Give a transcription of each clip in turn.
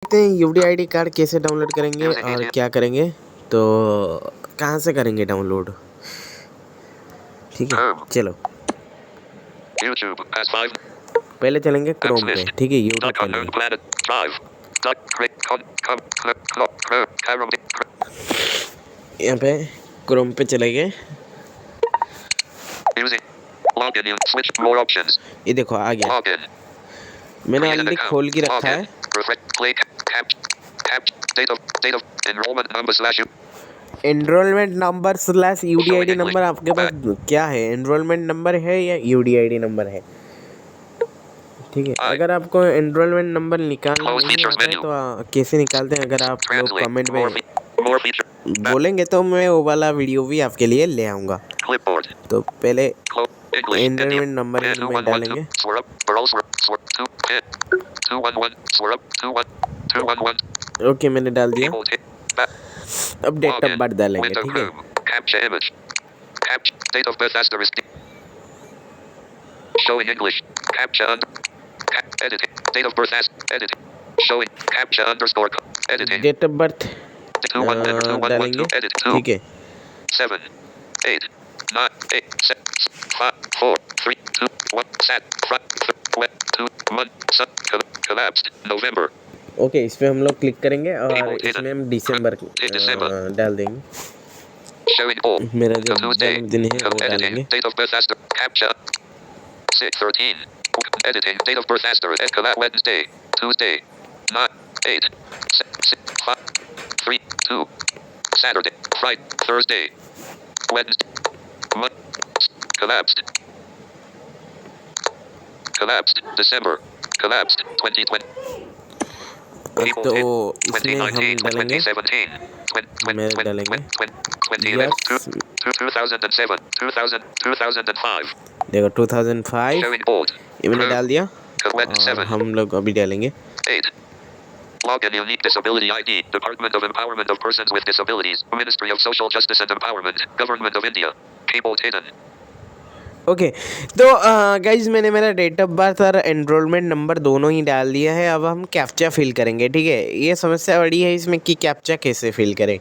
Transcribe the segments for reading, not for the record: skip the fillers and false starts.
देखते हैं UDID card कैसे डाउनलोड करेंगे और क्या करेंगे। तो कहाँ से करेंगे डाउनलोड, ठीक है चलो पहले चलेंगे क्रोम पे, ठीक है यूट्यूब पे यहाँ पे क्रोम पे चले गए। ये देखो आ गया, मैंने ऑलरेडी खोल के रखा है। Enrolment number slash UDID number आपके पास क्या है, एनरोलमेंट नंबर है या यूडीआईडी नंबर है, ठीक है। अगर आपको एनरोलमेंट नंबर निकालना नहीं आता है तो कैसे निकालते हैं, अगर आप लोग कमेंट में बोलेंगे तो मैं वो वाला वीडियो भी आपके लिए ले आऊँगा। तो पहले एनरोलमेंट नंबर में डालेंगे, ओके मैंने डाल दिया। अब डेट ऑफ बर्थ डालेंगे, ठीक है। डेट ऑफ बर्थ डालेंगे, ठीक है। 7 8 9 8 6 5 4 3 2 1 collapsed November। ओके इस पे हम लोग क्लिक करेंगे और इसमें हम दिसंबर डाल देंगे। मेरा जो जन्मदिन है वो डालेंगे। Editing date of birth asterisk Wednesday Tuesday 9 8 6 5 3 2 Saturday Friday Thursday Wednesday collapsed December collapsed 2020 तो इसमें हम डालेंगे, मैं डालेंगे 2007 2005 देखो 2005 ये मैंने डाल दिया। और हम लोग अभी डालेंगे 8 Login unique disability ID Department of Empowerment of Persons with Disabilities Ministry of Social Justice and Empowerment Government of India Keyboard hidden। Okay तो गाइज मैंने मेरा डेट ऑफ बर्थ और एनरोलमेंट नंबर दोनों ही डाल दिया है। अब हम कैप्चा फिल करेंगे, ठीक है। ये समस्या बड़ी है इसमें कि कैप्चा कैसे फिल करें,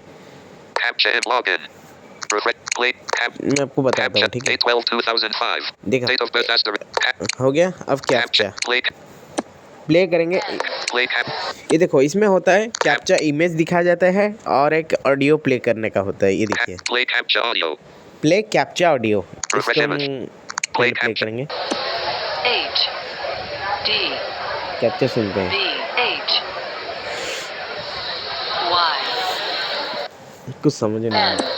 मैं आपको बताता हूँ, ठीक है। देखो हो गया। अब कैप्चा प्ले करेंगे, ये देखो इसमें होता है कैप्चा इमेज दिखा जाता है और एक ऑडियो प्ले करने का होता है। ये देखिए प्ले कैप्चा ऑडियो, इसको हम प्ले करेंगे। कैप्चा सुनते हैं, कुछ समझ नहीं आ रहा।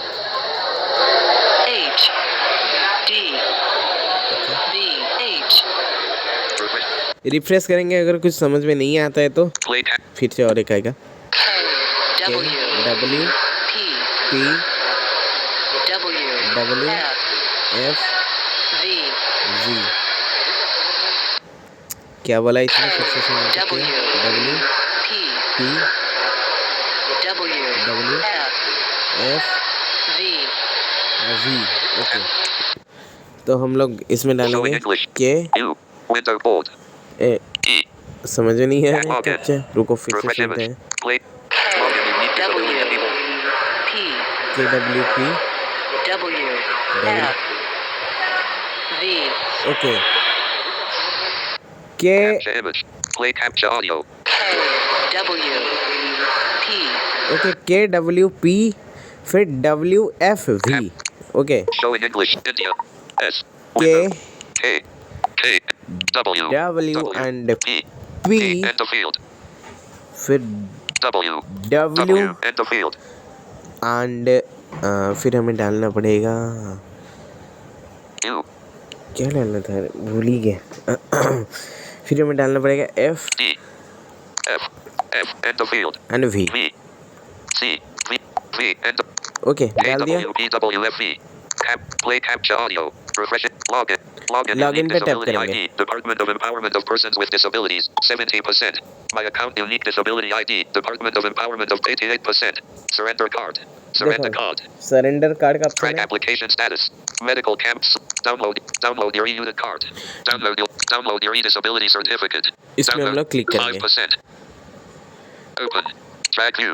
रिफ्रेश करेंगे, अगर कुछ समझ में नहीं आता है तो फिर से और एक आएगा W P W F V। क्या बोला इसमें, फिर से सुनिए। W P W F V। Okay तो हम लोग इसमें डालेंगे के समझ में नहीं है कैप्चा, रुको फिर से सुनते हैं। KWP ओके के ओके KWP फिर WFV okay W and P फिर W and फिर हमें डालना पड़ेगा, क्या डालना था भूल ही गया। फिर हमें डालना पड़ेगा F and V ओके डाल दिया। लॉगिन पे टैप करेंगे। Department of Empowerment of Persons with Disabilities 70%. My account unique disability ID Department of Empowerment of 88%. Surrender card. Surrender card का ऑप्शन है। Application status. Medical camps. Download your e-unit card. Download your e-disability certificate. इसमें हम लोग click करेंगे। Open. Track view.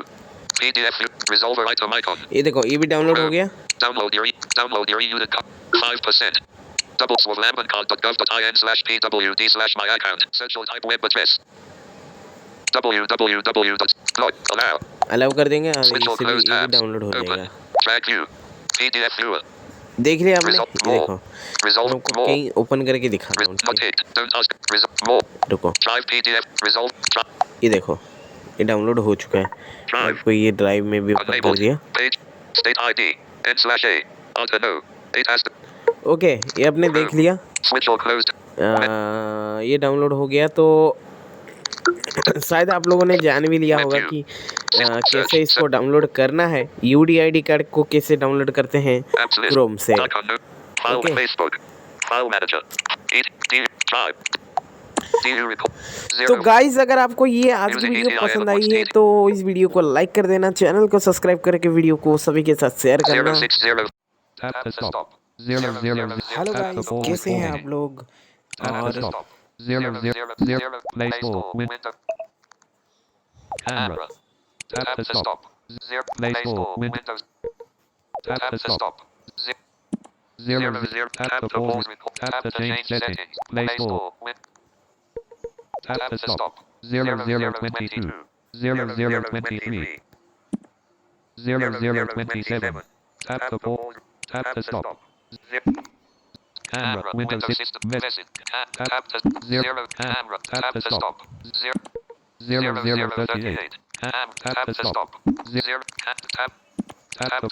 PDF view. Resolver item icon. ये देखो ये भी डाउनलोड हो गया। Download your unit 5%. Double swavlambancog.gov.in/pwd/my account. Central type web address. www.allow. Allow कर देंगे और Switch all इससे भी closed ये भी tabs. डाउनलोड हो Open. जाएगा। Track view. PDF viewer. देख लिया आपने, Result ये more. देखो Result मैं आपको more. कहीं ओपन करके दिखाता हूँ। Not ticked. Don't ask. Result more. रुको, Drive PDF. Result. ये देखो ये डाउनलोड हो चुका है। मैं Drive. आपको ये ड्राइव में भी ओपन कर Enabled. दिया। Page. State ID. N/A. Alt no. 8 as. Okay, ये आपने देख लिया। Switch all closed. ये डाउनलोड हो गया तो शायद आप लोगों ने जान भी लिया होगा कि कैसे इसको डाउनलोड करना है। यूडीआईडी कार्ड को कैसे डाउनलोड करते हैं क्रोम से। ओके तो गाइस, अगर आपको ये आज की वीडियो पसंद आई है तो इस वीडियो को लाइक कर देना, चैनल को सब्सक्राइब करके वीडियो को सभी के साथ शेयर करना। हेलो गाइस, कैसे हैं आप लोग? और Camera. Tap to stop. Play Store. Windows. Tap to stop. 0 Tap to pause. Tap to change settings. Play Store. Tap to stop. 0022. 0023. 0027. Tap to pause. Tap to stop. Camera. Windows system. Message. Tap to 0 camera. Tap to stop. 0038. Tap to stop. 0 tap to